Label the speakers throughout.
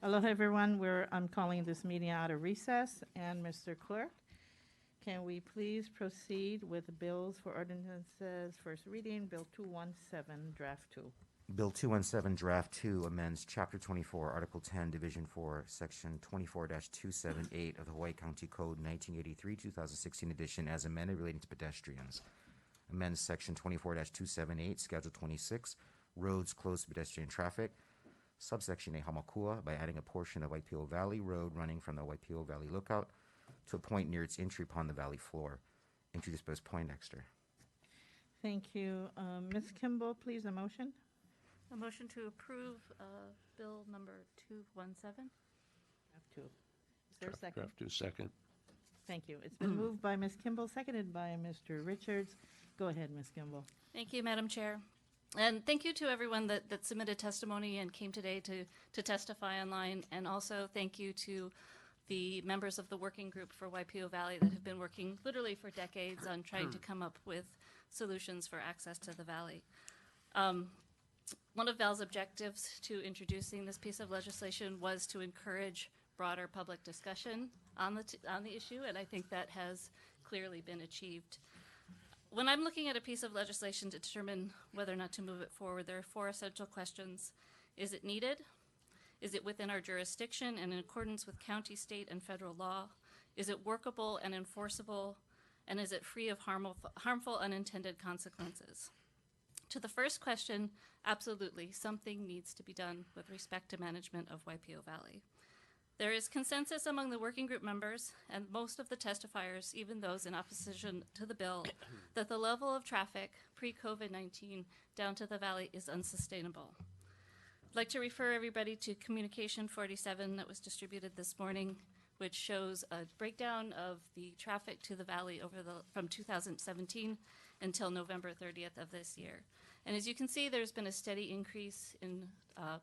Speaker 1: Aloha, everyone. I'm calling this meeting out of recess. And Mr. Clerk, can we please proceed with the bills for ordinances first reading, Bill 217, Draft 2?
Speaker 2: Bill 217, Draft 2 amends Chapter 24, Article 10, Division 4, Section 24-278 of the Hawaii County Code 1983, 2016 edition as amended relating to pedestrians. Amends Section 24-278, Schedule 26, Roads closed to pedestrian traffic, subsection A Hamakua, by adding a portion of Waipio Valley Road running from the Waipio Valley Lookout to a point near its entry upon the valley floor. Introduced by Ms. Poindexter.
Speaker 1: Thank you. Ms. Kimball, please, a motion.
Speaker 3: A motion to approve bill number 217.
Speaker 1: Draft 2. Is there a second?
Speaker 4: Draft 2, second.
Speaker 1: Thank you. It's been moved by Ms. Kimball, seconded by Mr. Richards. Go ahead, Ms. Kimball.
Speaker 3: Thank you, Madam Chair. And thank you to everyone that submitted testimony and came today to testify online. And also thank you to the members of the working group for Waipio Valley that have been working literally for decades on trying to come up with solutions for access to the valley. One of Val's objectives to introducing this piece of legislation was to encourage broader public discussion on the issue, and I think that has clearly been achieved. When I'm looking at a piece of legislation to determine whether or not to move it forward, there are 4 essential questions. Is it needed? Is it within our jurisdiction and in accordance with county, state, and federal law? Is it workable and enforceable? And is it free of harmful unintended consequences? To the first question, absolutely, something needs to be done with respect to management of Waipio Valley. There is consensus among the working group members and most of the testifiers, even those in opposition to the bill, that the level of traffic pre-COVID-19 down to the valley is unsustainable. I'd like to refer everybody to Communication 47 that was distributed this morning, which shows a breakdown of the traffic to the valley from 2017 until November 30th of this year. And as you can see, there's been a steady increase in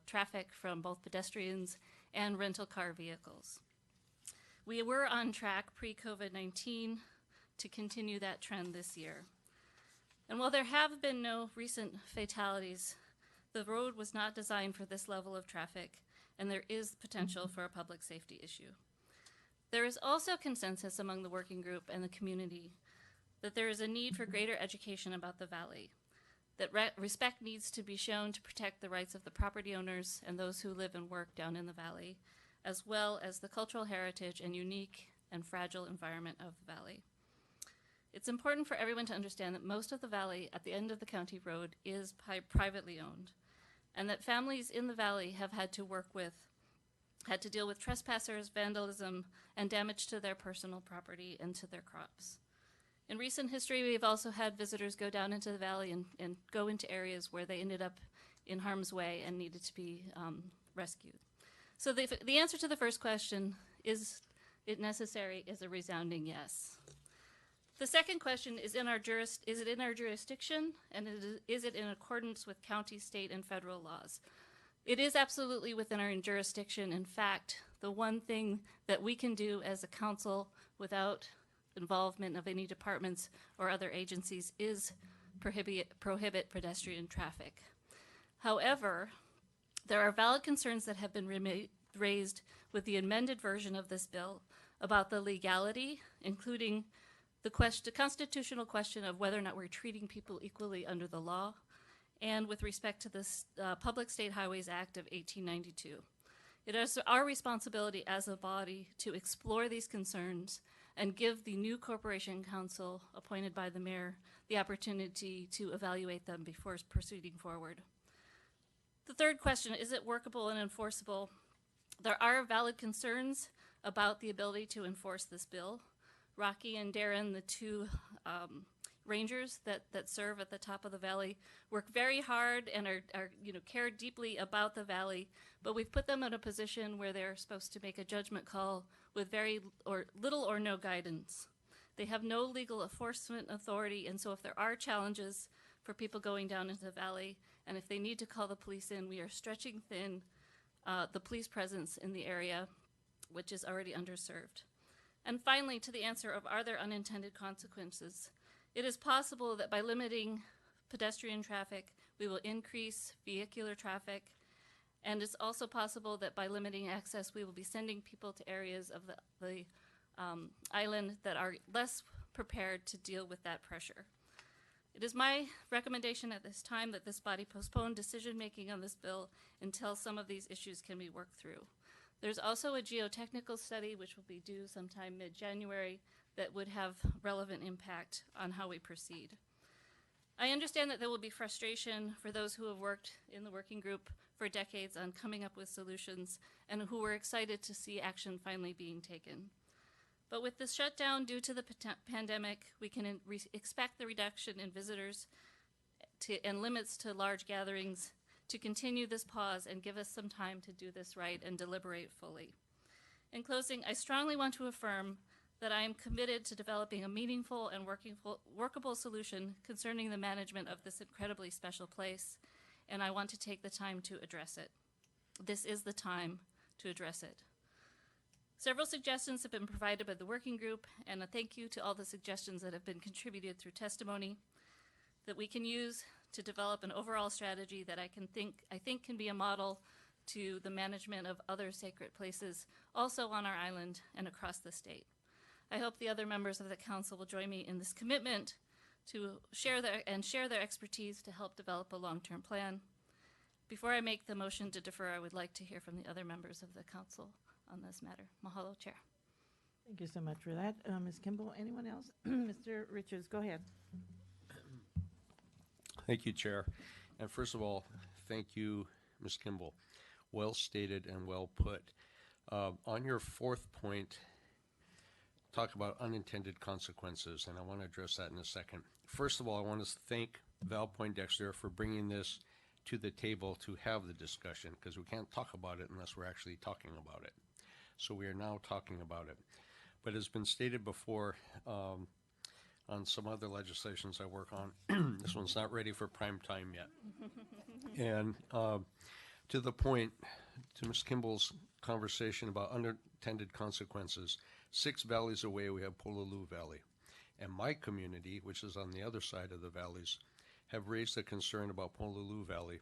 Speaker 3: traffic from both pedestrians and rental car vehicles. We were on track pre-COVID-19 to continue that trend this year. And while there have been no recent fatalities, the road was not designed for this level of traffic, and there is potential for a public safety issue. There is also consensus among the working group and the community that there is a need for greater education about the valley, that respect needs to be shown to protect the rights of the property owners and those who live and work down in the valley, as well as the cultural heritage and unique and fragile environment of the valley. It's important for everyone to understand that most of the valley at the end of the county road is privately owned, and that families in the valley have had to deal with trespassers, vandalism, and damage to their personal property and to their crops. In recent history, we've also had visitors go down into the valley and go into areas where they ended up in harm's way and needed to be rescued. So the answer to the first question, is it necessary, is a resounding yes. The second question is it in our jurisdiction, and is it in accordance with county, state, and federal laws? It is absolutely within our jurisdiction. In fact, the one thing that we can do as a council without involvement of any departments or other agencies is prohibit pedestrian traffic. However, there are valid concerns that have been raised with the amended version of this bill about the legality, including the constitutional question of whether or not we're treating people equally under the law, and with respect to this Public State Highways Act of 1892. It is our responsibility as a body to explore these concerns and give the new Corporation Council appointed by the mayor the opportunity to evaluate them before proceeding forward. The third question, is it workable and enforceable? There are valid concerns about the ability to enforce this bill. Rocky and Darren, the 2 rangers that serve at the top of the valley, work very hard and are care deeply about the valley, but we've put them in a position where they're supposed to make a judgment call with little or no guidance. They have no legal enforcement authority, and so if there are challenges for people going down into the valley, and if they need to call the police in, we are stretching thin the police presence in the area, which is already underserved. And finally, to the answer of are there unintended consequences, it is possible that by limiting pedestrian traffic, we will increase vehicular traffic, And it's also possible that by limiting access, we will be sending people to areas of the island that are less prepared to deal with that pressure. It is my recommendation at this time that this body postpone decision-making on this bill until some of these issues can be worked through. There's also a geotechnical study which will be due sometime mid-January that would have relevant impact on how we proceed. I understand that there will be frustration for those who have worked in the working group for decades on coming up with solutions and who were excited to see action finally being taken. But with the shutdown due to the pandemic, we can expect the reduction in visitors and limits to large gatherings to continue this pause and give us some time to do this right and deliberate fully. In closing, I strongly want to affirm that I am committed to developing a meaningful and workable solution concerning the management of this incredibly special place, and I want to take the time to address it. This is the time to address it. Several suggestions have been provided by the working group, and a thank you to all the suggestions that have been contributed through testimony that we can use to develop an overall strategy that I think can be a model to the management of other sacred places also on our island and across the state. I hope the other members of the council will join me in this commitment to share their expertise to help develop a long-term plan. Before I make the motion to defer, I would like to hear from the other members of the council on this matter. Mahalo, Chair.
Speaker 1: Thank you so much for that. Ms. Kimball, anyone else? Mr. Richards, go ahead.
Speaker 4: Thank you, Chair. And first of all, thank you, Ms. Kimball. Well stated and well put. On your fourth point, talk about unintended consequences, and I want to address that in a second. First of all, I want to thank Val Poindexter for bringing this to the table to have the discussion, because we can't talk about it unless we're actually talking about it. So we are now talking about it. But as been stated before, on some other legislations I work on, this one's not ready for prime time yet. And to the point, to Ms. Kimball's conversation about unintended consequences, 6 valleys away we have Pololu Valley. And my community, which is on the other side of the valleys, have raised a concern about Pololu Valley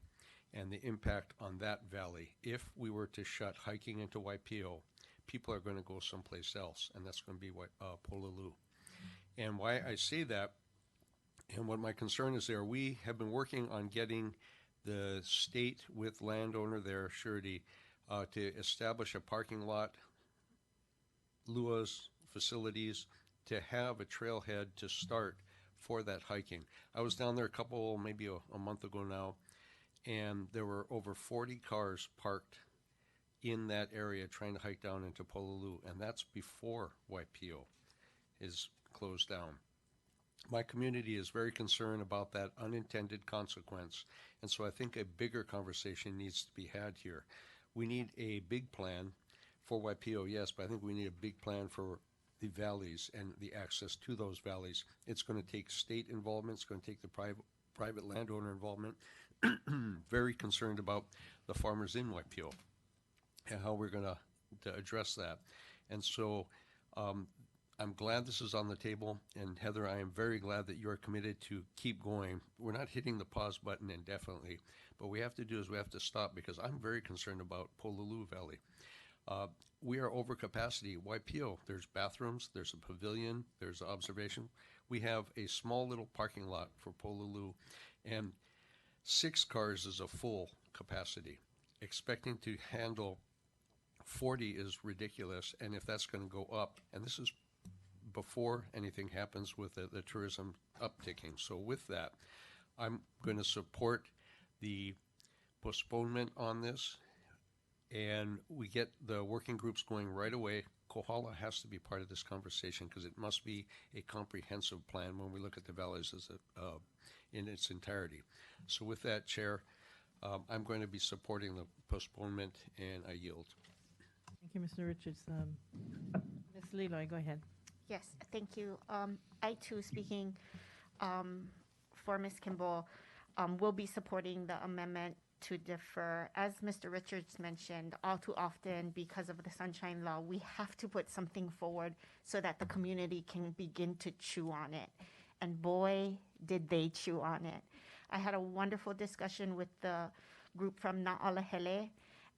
Speaker 4: and the impact on that valley. If we were to shut hiking into Waipio, people are going to go someplace else, and that's going to be Pololu. And why I say that, and what my concern is there, we have been working on getting the state with landowner there, surety, to establish a parking lot, luas, facilities, to have a trailhead to start for that hiking. I was down there maybe a month ago now, and there were over 40 cars parked in that area trying to hike down into Pololu, and that's before Waipio is closed down. My community is very concerned about that unintended consequence, and so I think a bigger conversation needs to be had here. We need a big plan for Waipio, yes, but I think we need a big plan for the valleys and the access to those valleys. It's going to take state involvement. It's going to take the private landowner involvement. Very concerned about the farmers in Waipio and how we're going to address that. And so I'm glad this is on the table. And Heather, I am very glad that you are committed to keep going. We're not hitting the pause button indefinitely. But what we have to do is we have to stop, because I'm very concerned about Pololu Valley. We are over capacity. Waipio, there's bathrooms, there's a pavilion, there's observation. We have a small little parking lot for Pololu, and 6 cars is a full capacity. Expecting to handle 40 is ridiculous, and if that's going to go up, and this is before anything happens with the tourism upticking. So with that, I'm going to support the postponement on this, and we get the working groups going right away. Kohala has to be part of this conversation, because it must be a comprehensive plan when we look at the valleys as in its entirety. So with that, Chair, I'm going to be supporting the postponement, and I yield.
Speaker 1: Thank you, Mr. Richards. Ms. Leroy, go ahead.
Speaker 5: Yes, thank you. I too, speaking for Ms. Kimball, will be supporting the amendment to defer. As Mr. Richards mentioned, all too often, because of the Sunshine Law, we have to put something forward so that the community can begin to chew on it. And boy, did they chew on it. I had a wonderful discussion with the group from Na'alahele,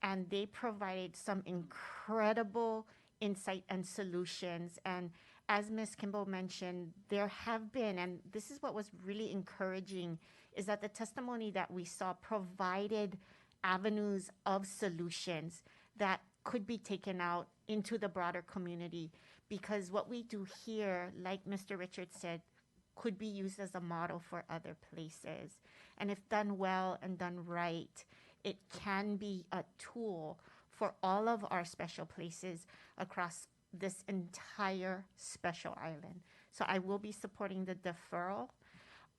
Speaker 5: and they provided some incredible insight and solutions. And as Ms. Kimball mentioned, there have been, and this is what was really encouraging, is that the testimony that we saw provided avenues of solutions that could be taken out into the broader community. Because what we do here, like Mr. Richards said, could be used as a model for other places. And if done well and done right, it can be a tool for all of our special places across this entire special island. So I will be supporting the deferral.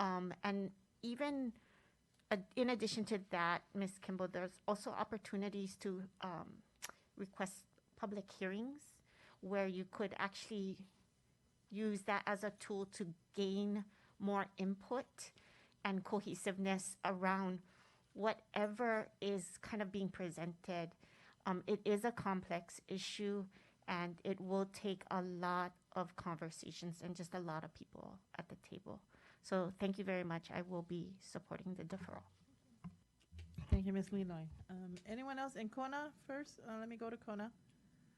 Speaker 5: And even in addition to that, Ms. Kimball, there's also opportunities to request public hearings where you could actually use that as a tool to gain more input and cohesiveness around whatever is kind of being presented. It is a complex issue, and it will take a lot of conversations and just a lot of people at the table. So thank you very much. I will be supporting the deferral.
Speaker 1: Thank you, Ms. Leloy. Anyone else in Kona first? Let me go to Kona.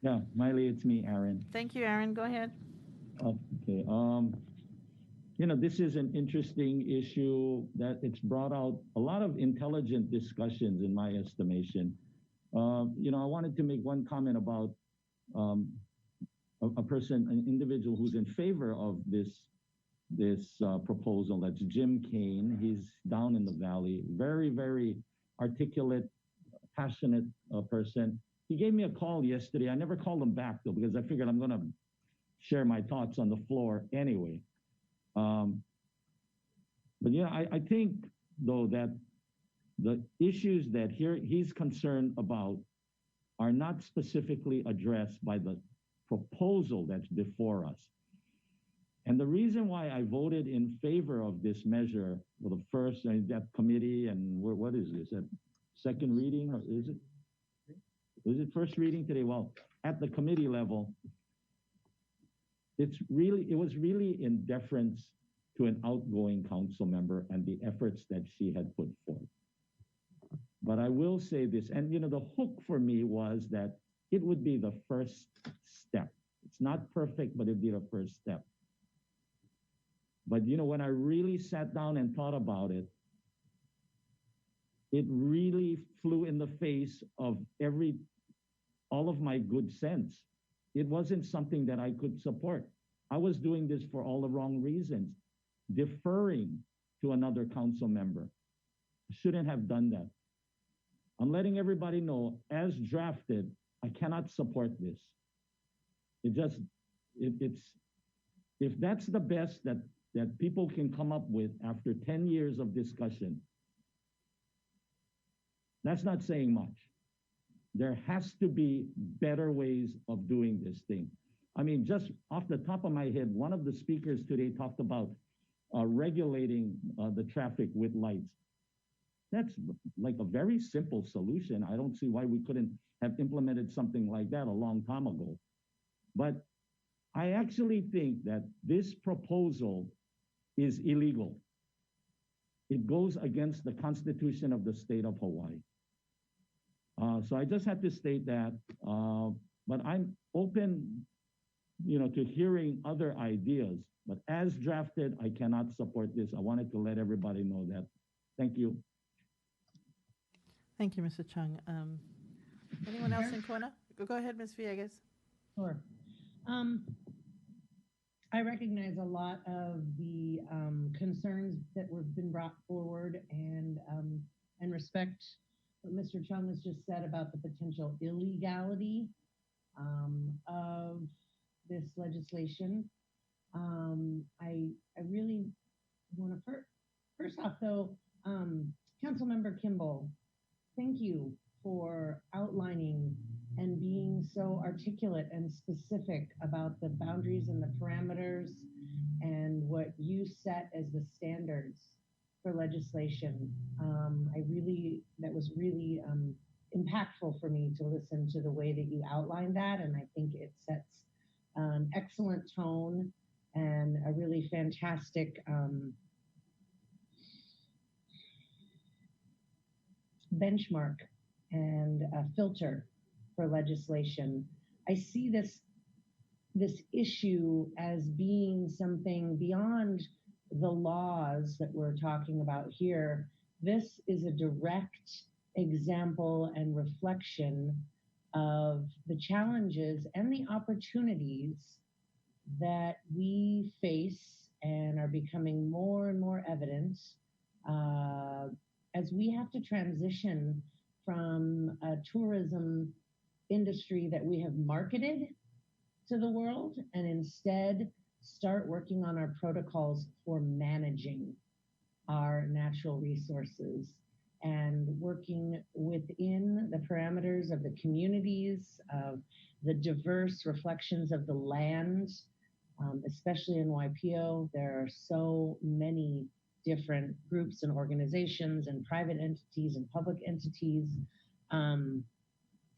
Speaker 6: Yeah, Miley, it's me, Aaron.
Speaker 1: Thank you, Aaron. Go ahead.
Speaker 6: Okay. This is an interesting issue that it's brought out a lot of intelligent discussions in my estimation. I wanted to make one comment about a person, an individual who's in favor of this proposal. That's Jim Kane. He's down in the valley. Very, very articulate, passionate person. He gave me a call yesterday. I never called him back though, because I figured I'm going to share my thoughts on the floor anyway. But yeah, I think though that the issues that he's concerned about are not specifically addressed by the proposal that's before us. And the reason why I voted in favor of this measure for the first, that committee, and what is this, that second reading, or is it first reading today? Well, at the committee level, it was really in deference to an outgoing council member and the efforts that she had put forth. But I will say this, and the hook for me was that it would be the first step. It's not perfect, but it'd be the first step. But when I really sat down and thought about it, it really flew in the face of all of my good sense. It wasn't something that I could support. I was doing this for all the wrong reasons, deferring to another council member. I shouldn't have done that. I'm letting everybody know, as drafted, I cannot support this. It's if that's the best that people can come up with after 10 years of discussion, that's not saying much. There has to be better ways of doing this thing. I mean, just off the top of my head, one of the speakers today talked about regulating the traffic with lights. That's like a very simple solution. I don't see why we couldn't have implemented something like that a long time ago. But I actually think that this proposal is illegal. It goes against the Constitution of the state of Hawaii. So I just had to state that, but I'm open, to hearing other ideas. But as drafted, I cannot support this. I wanted to let everybody know that. Thank you.
Speaker 1: Thank you, Mr. Chung. Anyone else in Kona? Go ahead, Ms. Villegas.
Speaker 7: Sure. I recognize a lot of the concerns that have been brought forward and respect what Mr. Chung has just said about the potential illegality of this legislation. I really want to first off though, Councilmember Kimball, thank you for outlining and being so articulate and specific about the boundaries and the parameters and what you set as the standards for legislation. That was really impactful for me to listen to the way that you outlined that, and I think it sets an excellent tone and a really fantastic benchmark and a filter for legislation. I see this issue as being something beyond the laws that we're talking about here. This is a direct example and reflection of the challenges and the opportunities that we face and are becoming more and more evident as we have to transition from a tourism industry that we have marketed to the world and instead start working on our protocols for managing our natural resources and working within the parameters of the communities, of the diverse reflections of the land, especially in Waipio. There are so many different groups and organizations and private entities and public entities.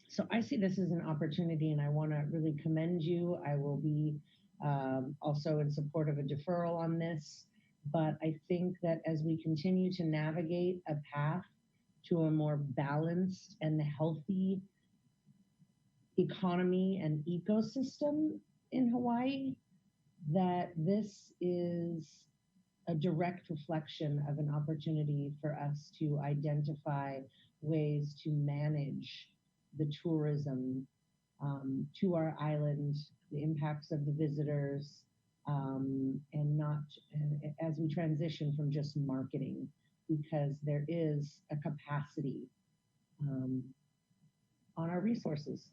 Speaker 7: So I see this as an opportunity, and I want to really commend you. I will be also in support of a deferral on this, but I think that as we continue to navigate a path to a more balanced and healthy economy and ecosystem in Hawaii, that this is a direct reflection of an opportunity for us to identify ways to manage the tourism to our island, the impacts of the visitors, and not as we transition from just marketing, because there is a capacity on our resources.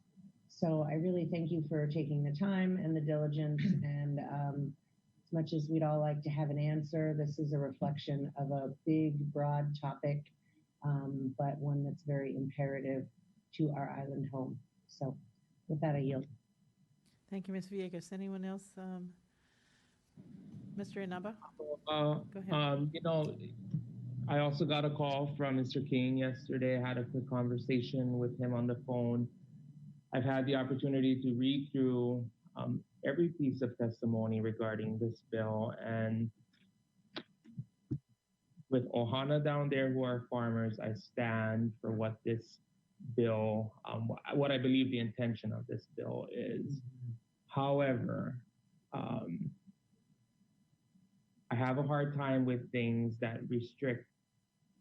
Speaker 7: So I really thank you for taking the time and the diligence. And as much as we'd all like to have an answer, this is a reflection of a big, broad topic, but one that's very imperative to our island home. So with that, I yield.
Speaker 1: Thank you, Ms. Villegas. Anyone else? Mr. Inaba? Go ahead.
Speaker 8: I also got a call from Mr. King yesterday. I had a quick conversation with him on the phone. I've had the opportunity to read through every piece of testimony regarding this bill, and with Ohana down there who are farmers, I stand for what this bill, what I believe the intention of this bill is. However, I have a hard time with things that restrict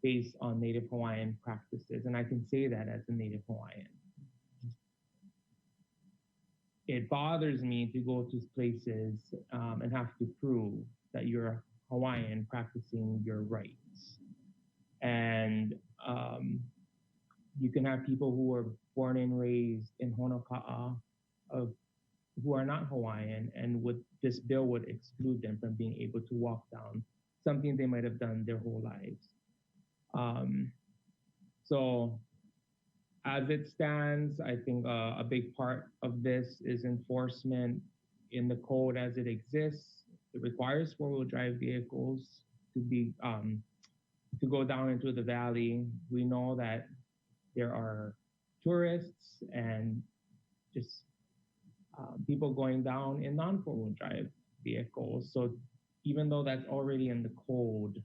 Speaker 8: based on Native Hawaiian practices, and I can say that as a Native Hawaiian. It bothers me to go to places and have to prove that you're a Hawaiian practicing your rights. And you can have people who are born and raised in Honoka'a who are not Hawaiian, and this bill would exclude them from being able to walk down something they might have done their whole lives. So as it stands, I think a big part of this is enforcement in the code as it exists. It requires four-wheel drive vehicles to go down into the valley. We know that there are tourists and just people going down in non-four-wheel drive vehicles. So even though that's already in the code,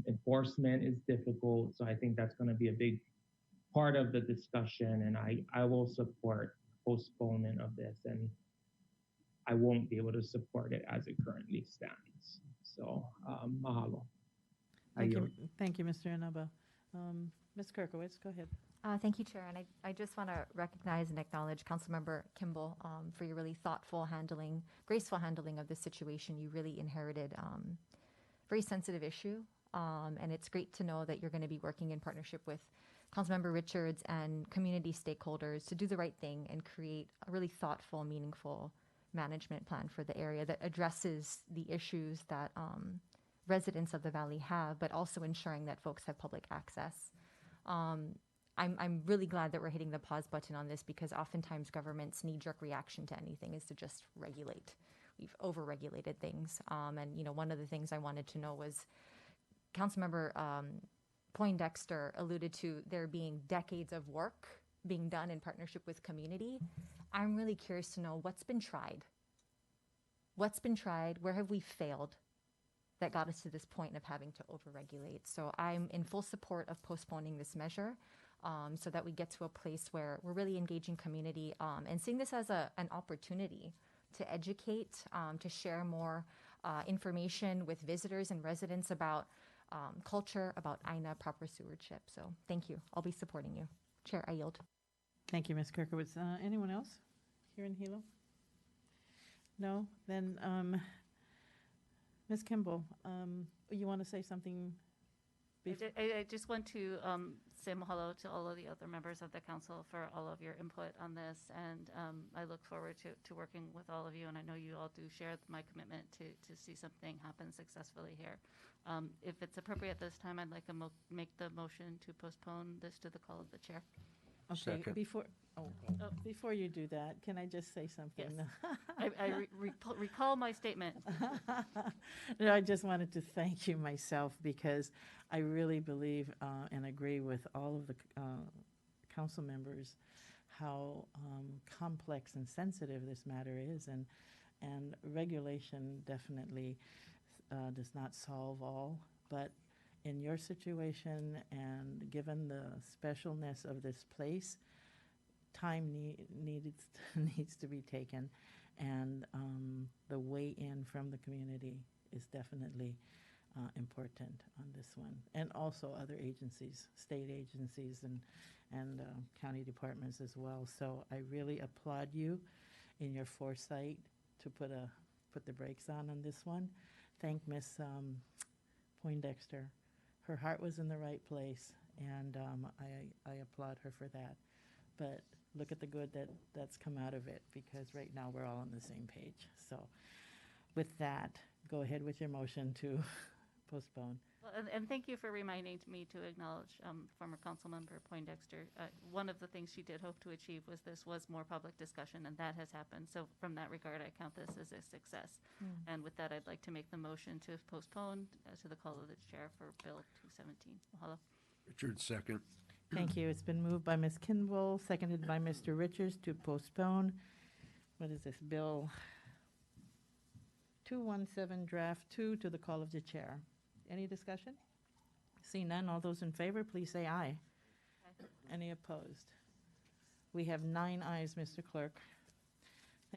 Speaker 8: enforcement is difficult. So I think that's going to be a big part of the discussion, and I will support postponement of this, and I won't be able to support it as it currently stands. So mahalo.
Speaker 1: Thank you, Mr. Inaba. Ms. Kirkowitz, go ahead.
Speaker 9: Thank you, Chair. And I just want to recognize and acknowledge Councilmember Kimball for your really thoughtful handling, graceful handling of this situation. You really inherited a very sensitive issue. And it's great to know that you're going to be working in partnership with Councilmember Richards and community stakeholders to do the right thing and create a really thoughtful, meaningful management plan for the area that addresses the issues that residents of the valley have, but also ensuring that folks have public access. I'm really glad that we're hitting the pause button on this, because oftentimes government's knee-jerk reaction to anything is to just regulate. We've over-regulated things. And one of the things I wanted to know was Councilmember Poindexter alluded to there being decades of work being done in partnership with community. I'm really curious to know what's been tried. What's been tried? Where have we failed that got us to this point of having to overregulate? So I'm in full support of postponing this measure. so that we get to a place where we're really engaging community and seeing this as an opportunity to educate, to share more information with visitors and residents about culture, about Aina proper stewardship. So thank you. I'll be supporting you. Chair, I yield.
Speaker 1: Thank you, Ms. Kirkowitz. Anyone else here in Hilo? No? Then, Ms. Kimball, you want to say something?
Speaker 3: I just want to say mahalo to all of the other members of the council for all of your input on this, and I look forward to working with all of you, and I know you all do share my commitment to see something happen successfully here. If it's appropriate this time, I'd like to make the motion to postpone this to the call of the chair.
Speaker 1: Okay,
Speaker 4: Second.
Speaker 1: before you do that, can I just say something?
Speaker 3: Yes. I recall my statement.
Speaker 1: No, I just wanted to thank you myself because I really believe and agree with all of the council members how complex and sensitive this matter is, and regulation definitely does not solve all, but in your situation and given the specialness of this place, time needs to be taken, and the weigh-in from the community is definitely important on this one, and also other agencies, state agencies and county departments as well. So I really applaud you in your foresight to put the brakes on this one. Thank Miss Poindexter. Her heart was in the right place, and I applaud her for that. But look at the good that's come out of it, because right now we're all on the same page. So with that, go ahead with your motion to postpone.
Speaker 3: Well, and thank you for reminding me to acknowledge former council member Poindexter. One of the things she did hope to achieve was more public discussion, and that has happened. So from that regard, I count this as a success. And with that, I'd like to make the motion to postpone to the call of the chair for Bill 217. Mahalo.
Speaker 4: Richard, second.
Speaker 1: Thank you. It's been moved by Ms. Kimball, seconded by Mr. Richards to postpone. What is this, Bill 217, Draft 2, to the call of the chair. Any discussion? See none. All those in favor, please say aye. Any opposed? We have 9 ayes, Mr. Clerk.